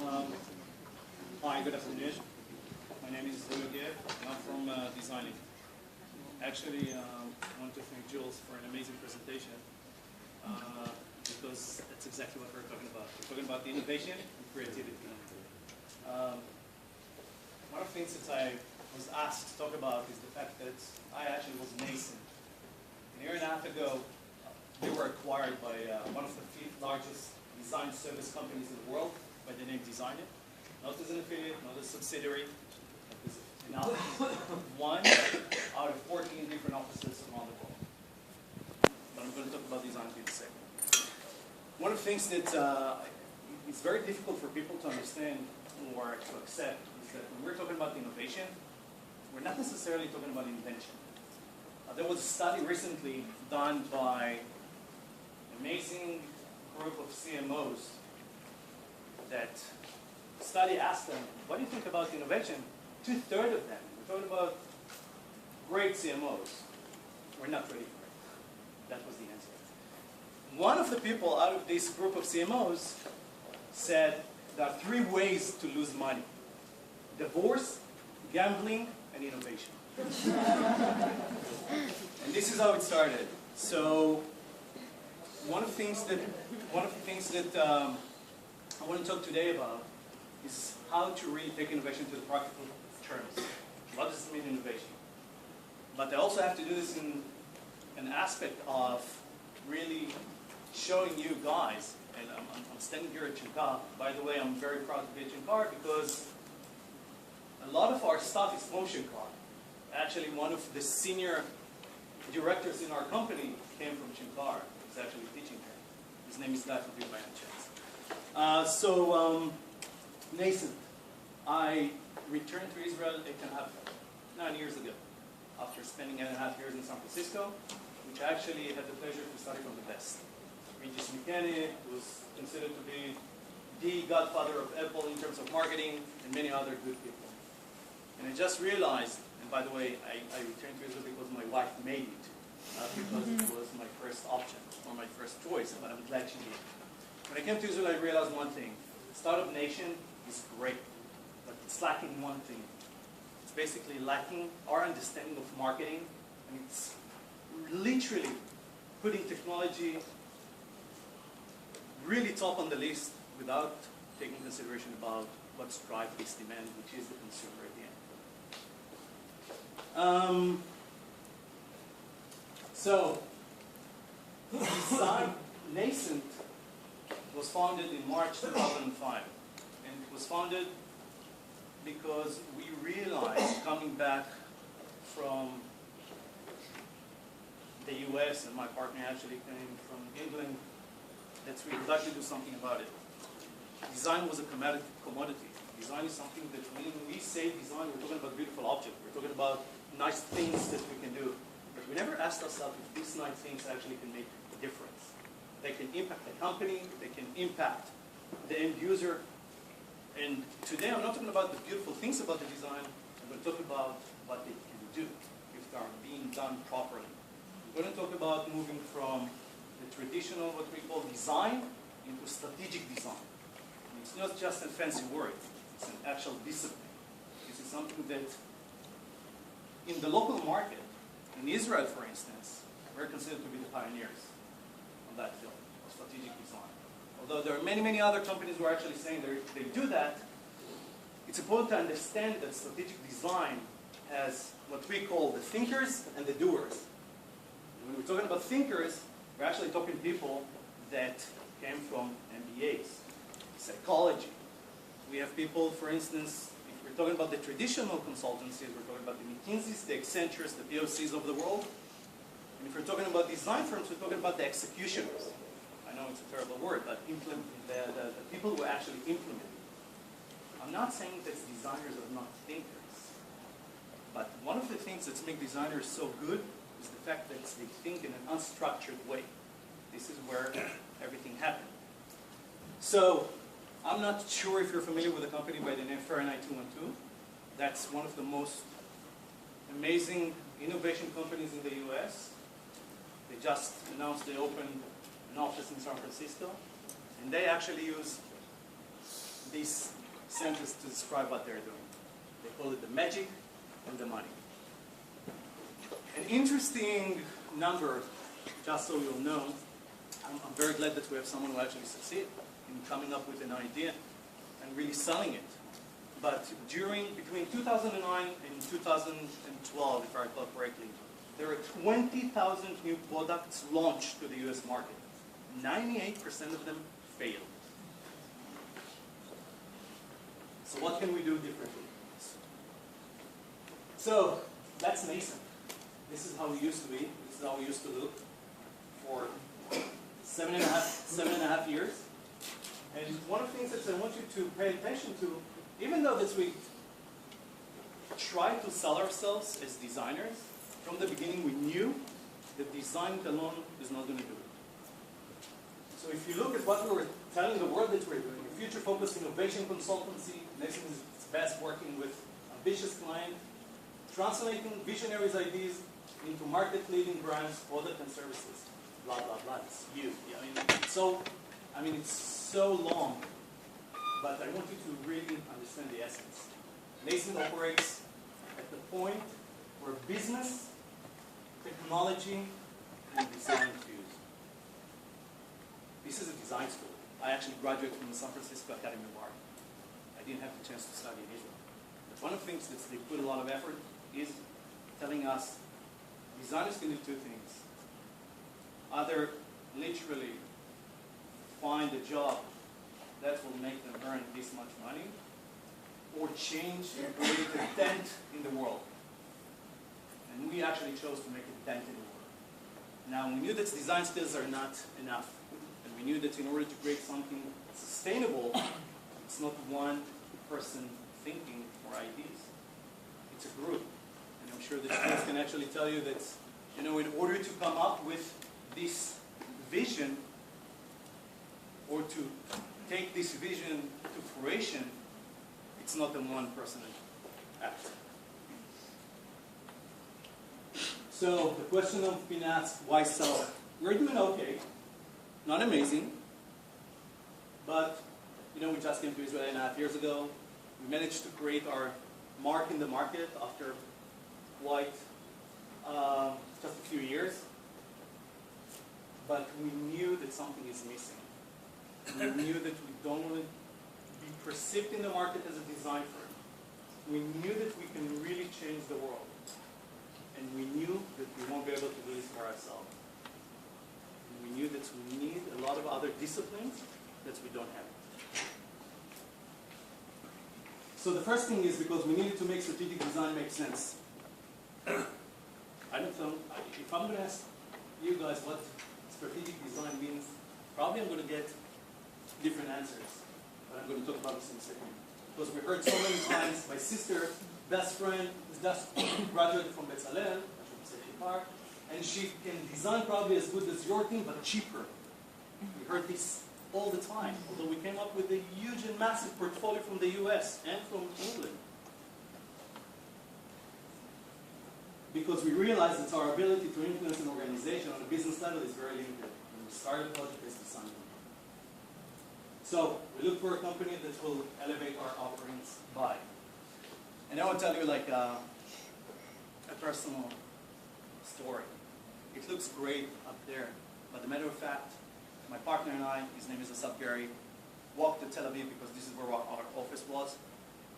Um, Hi, good afternoon. My name is Yogev, and I'm from Designit. Actually, I want to thank Jules for an amazing presentation because that's exactly what we're talking about. We're talking about innovation and creativity. One of the things that I was asked to talk about is the fact that I actually was nascent. A year and a half ago, we were acquired by one of the 5th largest design service companies in the world by the name Designit. Not as an affiliate, not as a subsidiary, but as one out of 14 different offices around the world. But I'm going to talk about design in a second. One of the things that is very difficult for people to understand or to accept is that when we're talking about innovation, we're not necessarily talking about invention. There was a study recently done by an amazing group of CMOs that study asked them, what do you think about innovation? 2/3 of them, we're talking about great CMOs, we're not ready for it. That was the answer. One of the people out of this group of CMOs said there are 3 ways to lose money: divorce, gambling, and innovation. And this is how it started. So one of the things that I want to talk today about is how to really take innovation to the practical terms. What does it mean, innovation? But I also have to do this in an aspect of really showing you guys, and I'm standing here at Shenkar. By the way, I'm very proud to be at Shenkar because a lot of our stuff is from Shenkar. Actually, one of the senior directors in our company came from Shenkar. He's actually teaching here. His name is Guy from by any chance. Nascent. I returned to Israel 9 years ago, after spending 8.5 years in San Francisco, which I actually had the pleasure to study from the best. Regis McKenny was considered to be the godfather of Apple in terms of marketing, and many other good people. And I just realized, and by the way, I returned to Israel because my wife made it, not because it was my first option or my first choice, but I'm glad she did. When I came to Israel, I realized one thing. Startup Nation is great, but it's lacking one thing. It's basically lacking our understanding of marketing, and it's literally putting technology really top on the list without taking consideration about what's driving this demand, which is the consumer at the end. So, Design Nascent was founded in March 2005. And it was founded because we realized, coming back from the US, and my partner actually came from England, that we would like to do something about it. Design was a commodity. Design is something that when we say design, we're talking about beautiful objects. We're talking about nice things that we can do. But we never asked ourselves if these nice things actually can make a difference. They can impact the company, they can impact the end user. And today I'm not talking about the beautiful things about the design, I'm going to talk about what they can do if they are being done properly. I'm going to talk about moving from the traditional, what we call design, into strategic design. And it's not just a fancy word, it's an actual discipline. This is something that in the local market, in Israel for instance, we're considered to be the pioneers on that field of strategic design. Although there are many, many other companies who are actually saying they do that, it's important to understand that strategic design has what we call the thinkers and the doers. When we're talking about thinkers, we're actually talking people that came from MBAs, psychology. We have people, for instance, if we're talking about the traditional consultancies, we're talking about the McKinseys, the Accentures, the POCs of the world. And if we're talking about design firms, we're talking about the executioners. I know it's a terrible word, but the people who actually implement it. I'm not saying that designers are not thinkers, but one of the things that makes designers so good is the fact that they think in an unstructured way. This is where everything happened. So, I'm not sure if you're familiar with a company by the name Fahrenheit 212. That's one of the most amazing innovation companies in the US. They just announced they opened an office in San Francisco, and they actually use this sentence to describe what they're doing. They call it the magic and the money. An interesting number, just so you'll know, I'm very glad that we have someone who actually succeeded in coming up with an idea and really selling it. But between 2009 and 2012, if I recall correctly, there are 20,000 new products launched to the US market. 98% of them failed. So what can we do differently? So that's nascent. This is how we used to be. This is how we used to look for seven and a half years. And one of the things that I want you to pay attention to, even though that we try to sell ourselves as designers, from the beginning we knew that design alone is not going to do it. So if you look at what we were telling the world that we're doing, a future-focused innovation consultancy, Nathan is best working with ambitious clients, translating visionaries' ideas into market-leading brands, products, and services. Blah blah blah. It's you. It's so long, but I want you to really understand the essence. Nathan operates at the point where business, technology, and design fuse. This is a design school. I actually graduated from the San Francisco Academy of Art. I didn't have the chance to study in Israel. But one of the things that they put a lot of effort is telling us designers can do two things. Either literally find a job that will make them earn this much money, or change and create a dent in the world. And we actually chose to make a dent in the world. Now, we knew that design skills are not enough. And we knew that in order to create something sustainable, it's not one person thinking or ideas. It's a group. And I'm sure that you guys can actually tell you that, in order to come up with this vision, or to take this vision to fruition, it's not a one-person act. So the question of being asked, why sell? We're doing okay. Not amazing. But, we just came to Israel 8.5 years ago. We managed to create our mark in the market after quite just a few years. But we knew that something is missing. We knew that we don't want to be perceived in the market as a design firm. We knew that we can really change the world. And we knew that we won't be able to do this for ourselves. And we knew that we need a lot of other disciplines that we don't have. So the first thing is because we needed to make strategic design make sense. I don't know, if I'm going to ask you guys what strategic design means, probably I'm going to get different answers. But I'm going to talk about this in a second. Because we heard so many times, my sister, best friend, who's just graduated from Bezalel, I should say Shenkar, and she can design probably as good as your team, but cheaper. We heard this all the time, although we came up with a huge and massive portfolio from the US and from England. Because we realized that our ability to influence an organization on a business level is very limited. When we started the project as design. So we look for a company that will elevate our offerings by. And I want to tell you a personal story. It looks great up there, but the matter of fact, my partner and I, his name is Asaf Gary, walked to Tel Aviv because this is where our office was.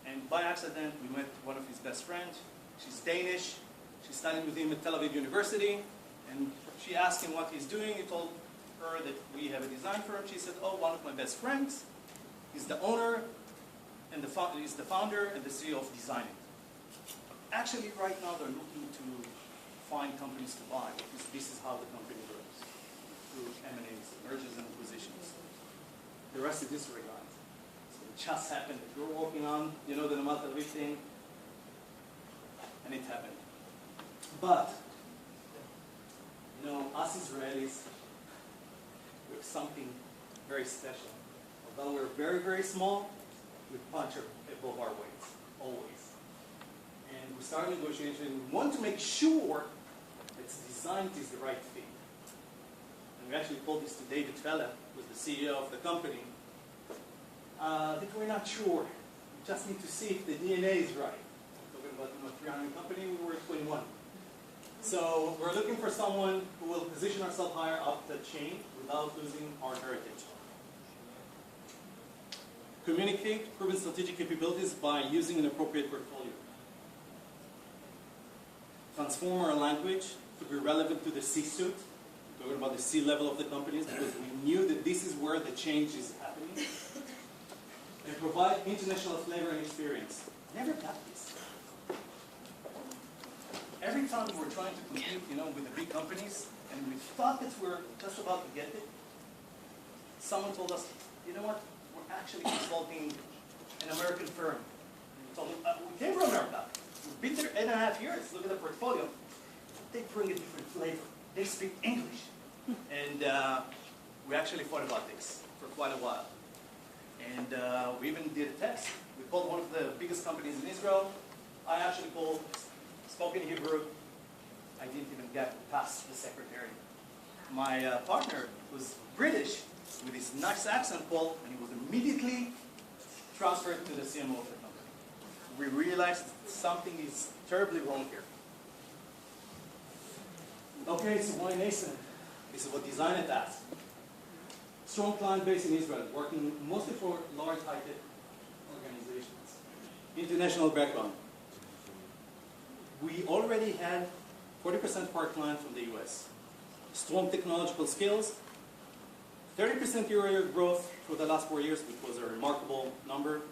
And by accident, we met one of his best friends. She's Danish. She studied with him at Tel Aviv University. And she asked him what he's doing. He told her that we have a design firm. She said, oh, one of my best friends is the owner and is the founder and the CEO of Designit. Actually, right now, they're looking to find companies to buy because this is how the company grows, through M&As, mergers and acquisitions. The rest is history, guys. So it just happened. If you're walking on, the Namal Tel Aviv thing, and it happened. But, us Israelis, we have something very special. Although we're very, very small, we punch above our weights, always. And we started negotiation. We want to make sure that Designit is the right fit. And we actually told this to David Fella, who's the CEO of the company. that we're not sure. We just need to see if the DNA is right. We're talking about 300 company, we were at 21. So we're looking for someone who will position ourselves higher up the chain without losing our heritage. Communicate proven strategic capabilities by using an appropriate portfolio. Transform our language to be relevant to the C-suite. We're talking about the C-level of the companies because we knew that this is where the change is happening. And provide international flavor and experience. Never got this. Every time we were trying to compete, with the big companies, and we thought that we're just about to get it, someone told us, you know what? We're actually consulting an American firm. And we told them, we came from America. We've been there 8.5 years. Look at the portfolio. They bring a different flavor. They speak English. And we actually fought about this for quite a while. And we even did a test. We called one of the biggest companies in Israel. I actually spoke in Hebrew. I didn't even get past the secretary. My partner was British with his nice accent called, and he was immediately transferred to the CMO of the company. We realized something is terribly wrong here. Okay, so why nascent? This is what Designit asked. Strong client base in Israel, working mostly for large high-tech organizations. International background. We already had 40% of our clients from the US. Strong technological skills. 30% year-over-year growth for the last 4 years, which was a remarkable number.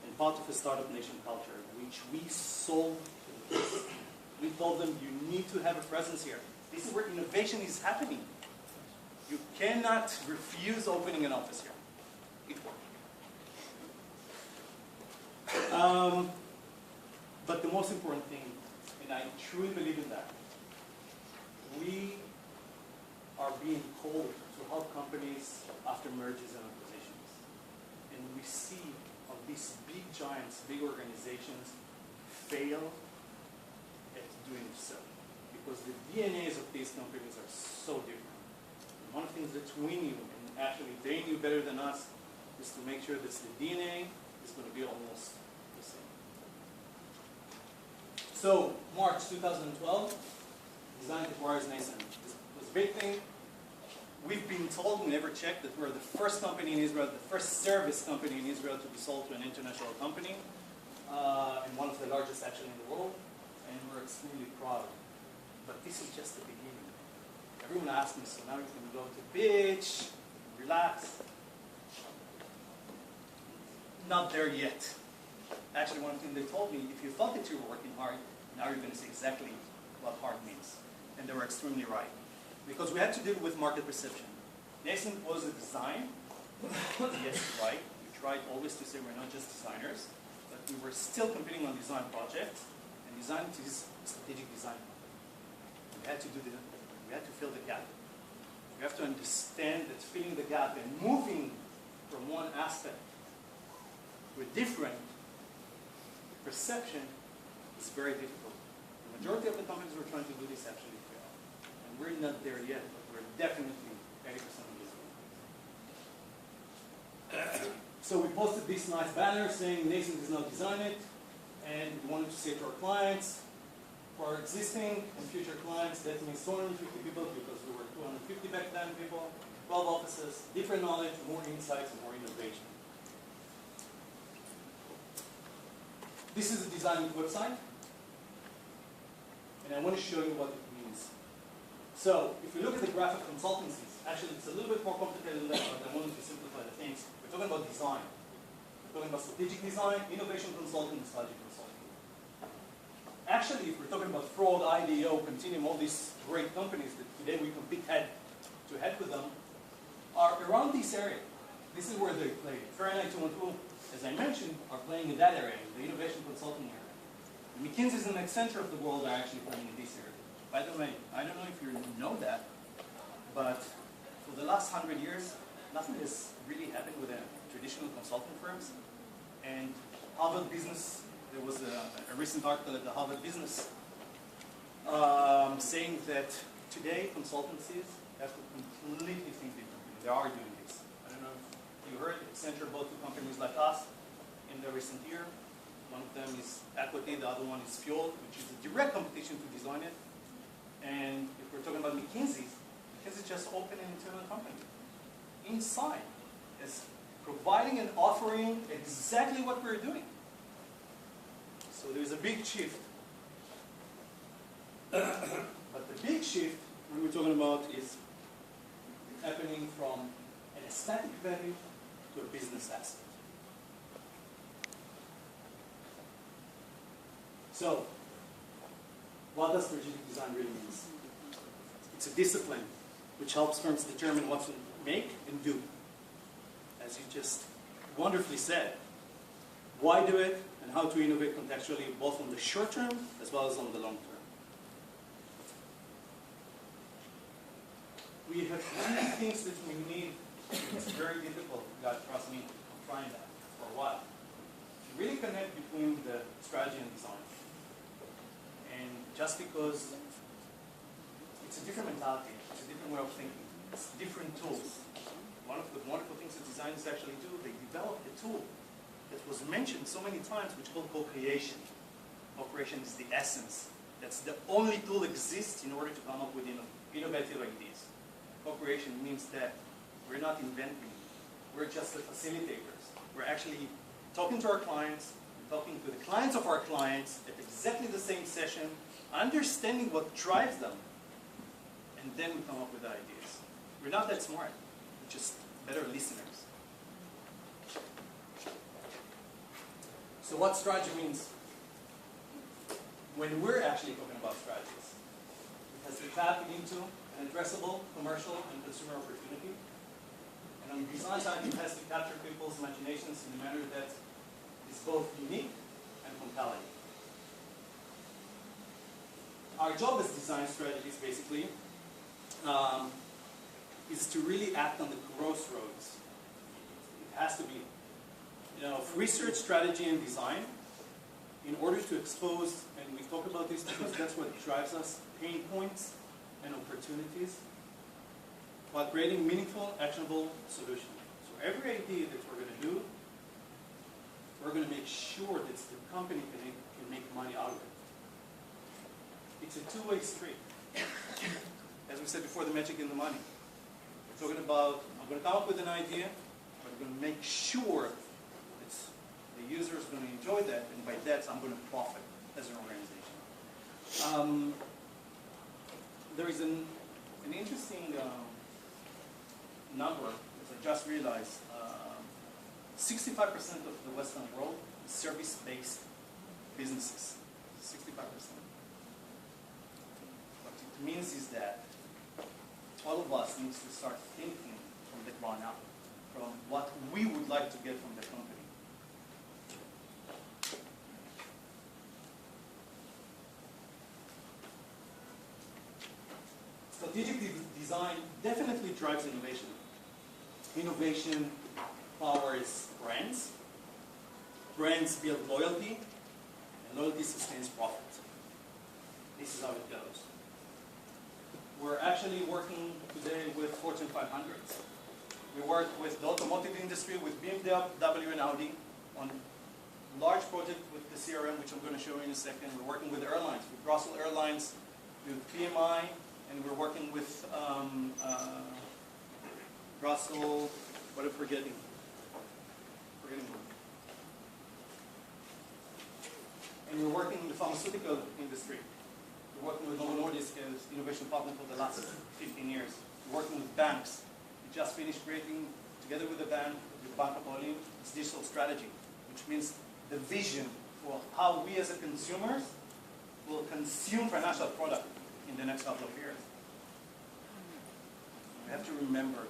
And part of a startup nation culture, which we sold to the kids. We told them, you need to have a presence here. This is where innovation is happening. You cannot refuse opening an office here. It worked. But the most important thing, and I truly believe in that, we are being called to help companies after mergers and acquisitions. And we see of these big giants, big organizations, fail at doing so. Because the DNAs of these companies are so different. And one of the things that we knew, and actually they knew better than us, is to make sure that the DNA is going to be almost the same. So, March 2012, Designit acquires Nascent. This was a big thing. We've been told, we never checked, that we're the first company in Israel, the first service company in Israel to be sold to an international company, and one of the largest actually in the world, and we're extremely proud. But this is just the beginning. Everyone asked me, so now you can go to the beach, relax. Not there yet. Actually, one thing they told me, if you thought that you were working hard, now you're going to see exactly what hard means. And they were extremely right. Because we had to deal with market perception. Nascent was a design. Yes, right. We tried always to say we're not just designers, but we were still competing on design projects. And design is strategic design. We had to fill the gap. We have to understand that filling the gap and moving from one aspect to a different perception is very difficult. The majority of the companies who are trying to do this actually fail. And we're not there yet, but we're definitely 80% of this. So we posted this nice banner saying Nascent is now Designit, and we wanted to say to our clients, for our existing and future clients, that means 250 people, because we were 250 back then people, 12 offices, different knowledge, more insights, and more innovation. This is the Designit website, and I want to show you what it means. So, if you look at the graph of consultancies, actually it's a little bit more complicated than that, but I wanted to simplify the things. We're talking about design. We're talking about strategic design, innovation consulting, and strategy consulting. Actually, if we're talking about fraud, IDEO, Continuum, all these great companies that today we compete head-to-head with them, are around this area. This is where they play. Fahrenheit 212, as I mentioned, are playing in that area, the innovation consulting area. McKinsey's and Accenture of the world are actually playing in this area. By the way, I don't know if you know that, but for the last 100 years, nothing has really happened with the traditional consulting firms. And Harvard Business, there was a recent article at the Harvard Business saying that today consultancies have to completely think differently. They are doing this. I don't know if you heard, Accenture bought 2 companies like us in the recent year. One of them is Equity, the other one is Fuel, which is a direct competition to Designit. And if we're talking about McKinsey just opened an internal company inside, as providing and offering exactly what we're doing. So there's a big shift. But the big shift when we're talking about is happening from an aesthetic value to a business asset. So, what does strategic design really mean? It's a discipline which helps firms determine what to make and do. As you just wonderfully said, why do it and how to innovate contextually both on the short term as well as on the long term. We have many things that we need. It's very difficult, God, trust me, I'm trying that for a while. To really connect between the strategy and design. And just because it's a different mentality, it's a different way of thinking, it's different tools. One of the wonderful things that designers actually do, they develop a tool that was mentioned so many times, which is called co-creation. Co-creation is the essence. That's the only tool that exists in order to come up with innovative ideas. Co-creation means that we're not inventing, we're just the facilitators. We're actually talking to our clients, talking to the clients of our clients at exactly the same session, understanding what drives them, and then we come up with ideas. We're not that smart, we're just better listeners. So what strategy means? When we're actually talking about strategies, it has to tap into an addressable commercial and consumer opportunity. And on the design side, it has to capture people's imaginations in a manner that is both unique and compelling. Our job as design strategists, basically, is to really act on the crossroads. It has to be, of research, strategy, and design, in order to expose, and we talk about this because that's what drives us, pain points and opportunities, while creating meaningful, actionable solutions. So every idea that we're going to do, we're going to make sure that the company can make money out of it. It's a two-way street. As we said before, the magic in the money. We're talking about, I'm going to come up with an idea, but I'm going to make sure that the user is going to enjoy that, and by that, I'm going to profit as an organization. There is an interesting number, as I just realized. 65% of the Western world is service-based businesses. 65%. What it means is that all of us need to start thinking from the ground up, from what we would like to get from the company. Strategic design definitely drives innovation. Innovation powers brands. Brands build loyalty, and loyalty sustains profit. This is how it goes. We're actually working today with Fortune 500s. We work with the automotive industry, with BMW and Audi, on a large project with the CRM, which I'm going to show you in a second. We're working with airlines, with Brussels Airlines, with PMI, and we're working with Brussels, what am I forgetting? And we're working in the pharmaceutical industry. We're working with Novo Nordisk as innovation partner for the last 15 years. We're working with banks. We just finished creating, together with the bank, with Bank of Berkeley, this digital strategy, which means the vision for how we as a consumers will consume financial product in the next couple of years. We have to remember,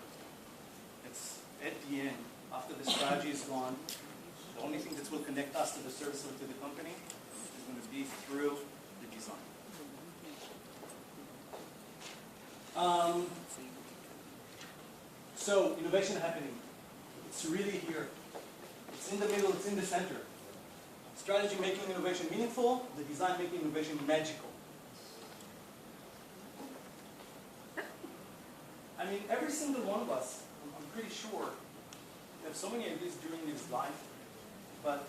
it's at the end, after the strategy is gone, the only thing that will connect us to the service or to the company is going to be through the design. So, innovation happening. It's really here. It's in the middle, it's in the center. Strategy making innovation meaningful, the design making innovation magical. I mean, every single one of us, I'm pretty sure, have so many ideas during his life, but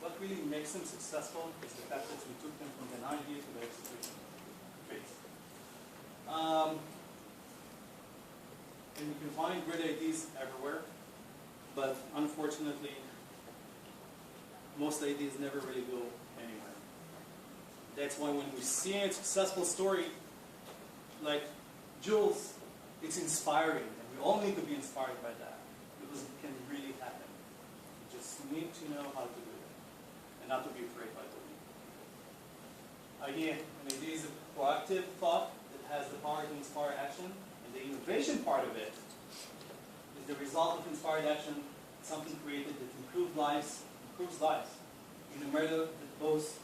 what really makes him successful is the fact that we took them from an idea to the execution phase. And you can find great ideas everywhere, but unfortunately, most ideas never really go anywhere. That's why when we see a successful story, like Jules, it's inspiring, and we all need to be inspired by that, because it can really happen. You just need to know how to do it, and not to be afraid by doing it. Idea. An idea is a proactive thought that has the power to inspire action, and the innovation part of it is the result of inspired action, something created that improves lives in a manner that both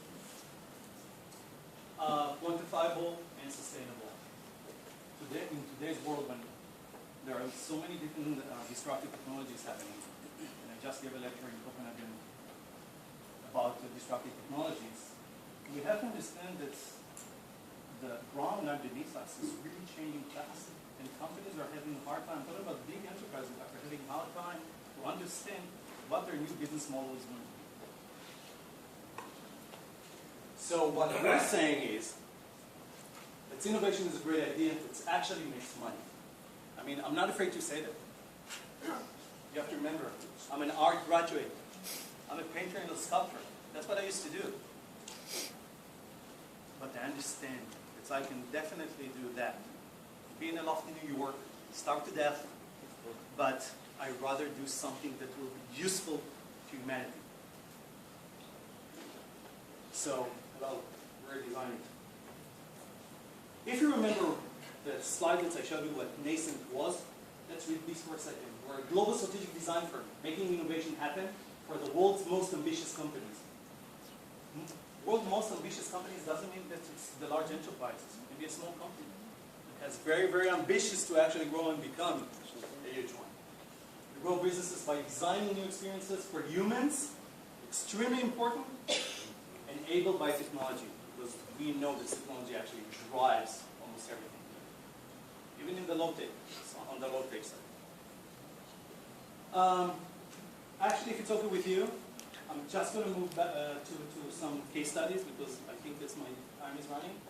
quantifiable and sustainable. Today, in today's world, when there are so many different disruptive technologies happening, and I just gave a lecture in Copenhagen about disruptive technologies, we have to understand that the ground underneath us is really changing fast, and companies are having a hard time. I'm talking about big enterprises are having a hard time to understand what their new business model is going to be. So what we're saying is that innovation is a great idea that actually makes money. I mean, I'm not afraid to say that. You have to remember, I'm an art graduate. I'm a painter and a sculptor. That's what I used to do. But I understand that I can definitely do that. Be in a loft in New York, starve to death, but I'd rather do something that will be useful to humanity. So, well, we're Designit. If you remember the slide that I showed you what nascent was, let's read this for a second. We're a global strategic design firm, making innovation happen for the world's most ambitious companies. World's most ambitious companies doesn't mean that it's the large enterprises. Maybe a small company that's very, very ambitious to actually grow and become a huge one. We grow businesses by designing new experiences for humans, extremely important, enabled by technology, because we know that technology actually drives almost everything. Even in the low-tech, on the low-tech side. Actually, if it's okay with you, I'm just going to move back to some case studies, because I think that's my time is running.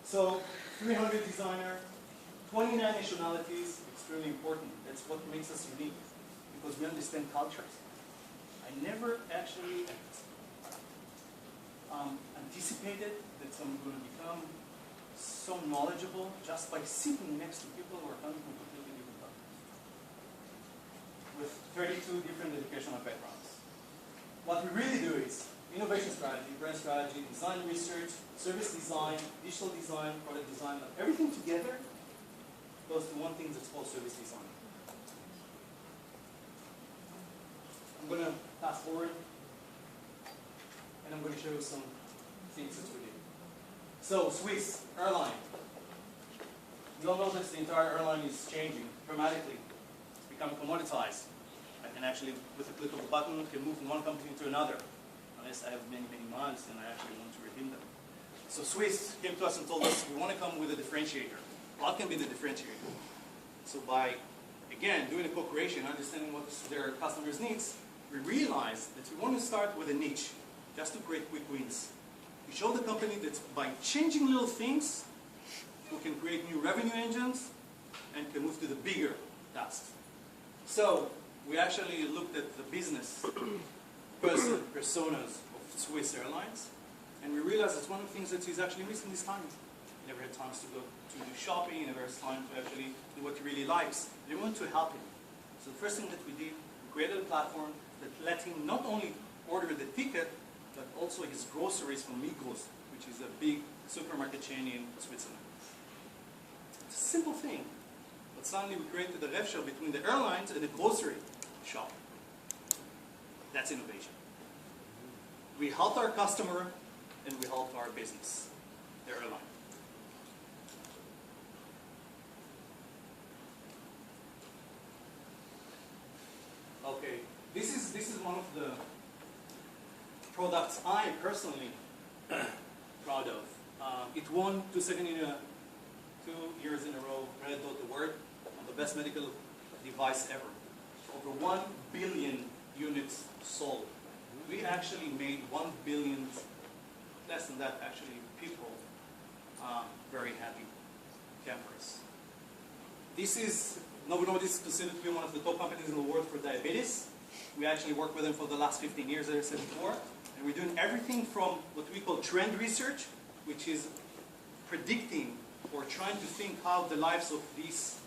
So, 300 designer, 29 nationalities, extremely important. That's what makes us unique, because we understand cultures. I never actually anticipated that I'm going to become so knowledgeable just by sitting next to people who are coming from completely different countries, with 32 different educational backgrounds. What we really do is innovation strategy, brand strategy, design research, service design, digital design, product design, everything together goes to one thing that's called service design. I'm going to fast forward, and I'm going to show you some things that we did. So, Swiss airline. We all know that the entire airline is changing dramatically. It's becoming commoditized. I can actually, with a click of a button, can move from one company to another. Unless I have many, many miles and I actually want to redeem them. So Swiss came to us and told us, we want to come with a differentiator. What can be the differentiator? So by, again, doing a co-creation, understanding what their customers' needs, we realized that we want to start with a niche, just to create quick wins. We show the company that by changing little things, we can create new revenue engines and can move to the bigger tasks. So we actually looked at the business personas of Swiss Airlines, and we realized that's one of the things that he's actually missing this time. He never had time to go to do shopping, he never has time to actually do what he really likes. We want to help him. So the first thing that we did, we created a platform that let him not only order the ticket, but also his groceries from Migros, which is a big supermarket chain in Switzerland. It's a simple thing, but suddenly we created a rev share between the airlines and the grocery shop. That's innovation. We helped our customer, and we helped our business, the airline. Okay, this is one of the products I personally proud of. It won 2 years in a row Red Dot Award on the best medical device ever. over 1 billion units sold. We actually made 1 billion, less than that actually, people very happy campers. This is, Novo Nordisk is considered to be one of the top companies in the world for diabetes. We actually worked with them for the last 15 years, as I said before. And we're doing everything from what we call trend research, which is predicting or trying to think how the lives of these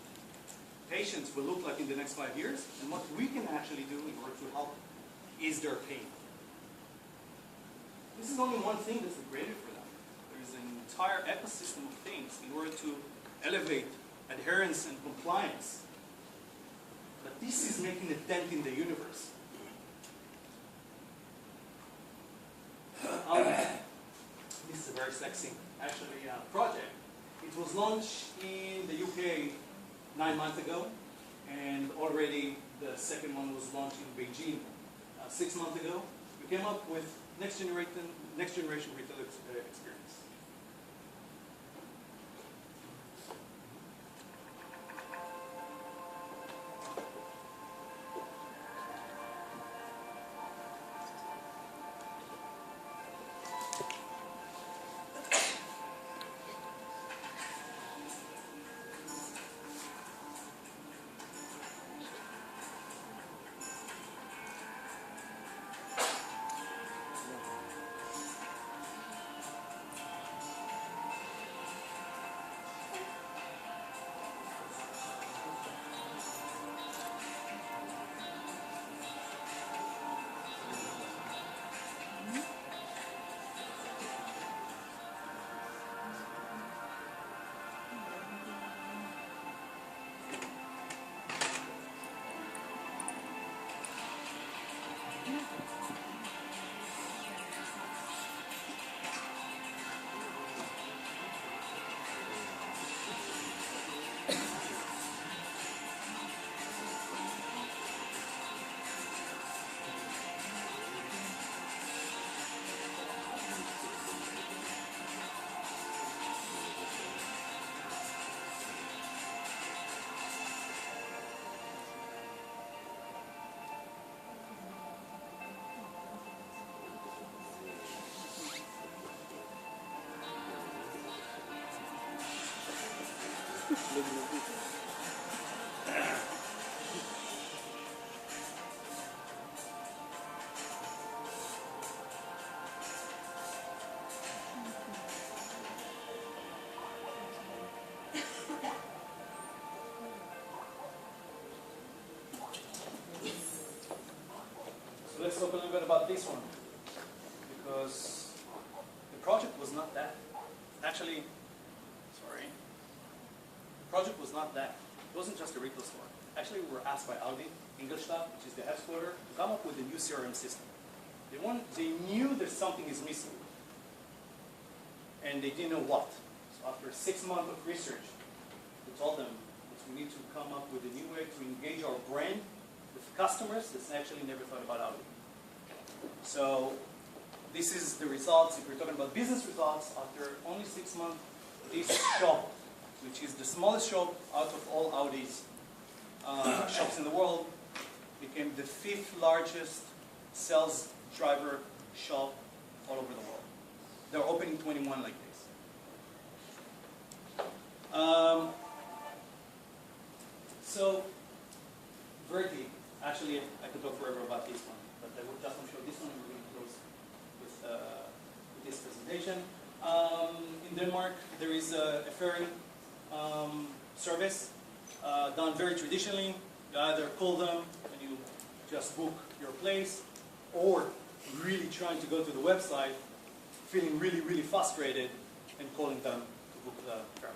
patients will look like in the next 5 years, and what we can actually do in order to help ease their pain. This is only one thing that's created for them. There's an entire ecosystem of things in order to elevate adherence and compliance. But this is making a dent in the universe. This is a very sexy, actually, project. It was launched in the UK 9 months ago, and already the second one was launched in Beijing 6 months ago. We came up with next generation retail experience. So let's talk a little bit about this one, because the project was not that. Actually, the project was not that. It wasn't just a retail store. Actually, we were asked by Audi, Ingolstadt, which is the headquarters, to come up with a new CRM system. They knew that something is missing, and they didn't know what. So after 6 months of research, we told them that we need to come up with a new way to engage our brand with customers that's actually never thought about Audi. So this is the results. If we're talking about business results, after only 6 months, this shop, which is the smallest shop out of all Audi's shops in the world, became the 5th largest sales driver shop all over the world. They're opening 21 like this. So, Berkeley, actually I could talk forever about this one, but I will just show this one and we're going to close with this presentation. In Denmark, there is a ferry service done very traditionally. You either call them and you just book your place, or really trying to go to the website, feeling really, really frustrated, and calling them to book the ferry.